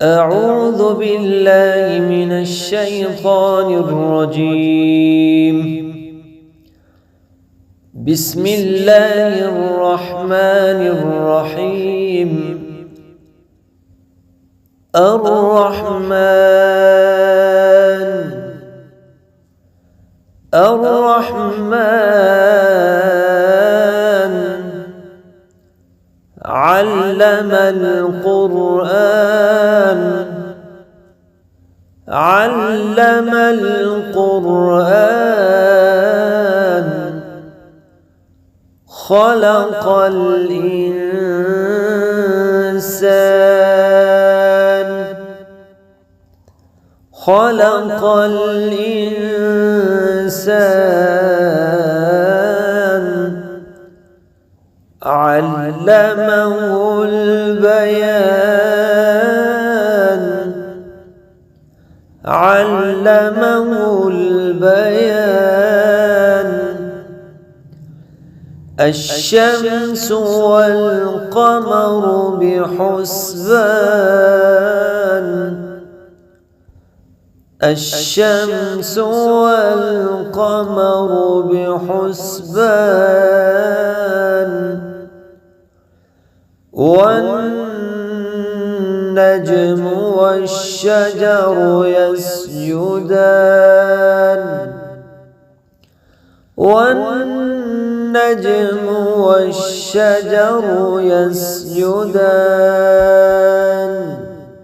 أعوذ بالله من الشيطان الرجيم. بسم الله الرحمن الرحيم. الرحمن علم القرآن خلق الإنسان علمه البيان. الشمس والقمر بحسبان. الشمس والقمر بحسبان. والنجم والشجر يسجدان. والنجم والشجر يسجدان.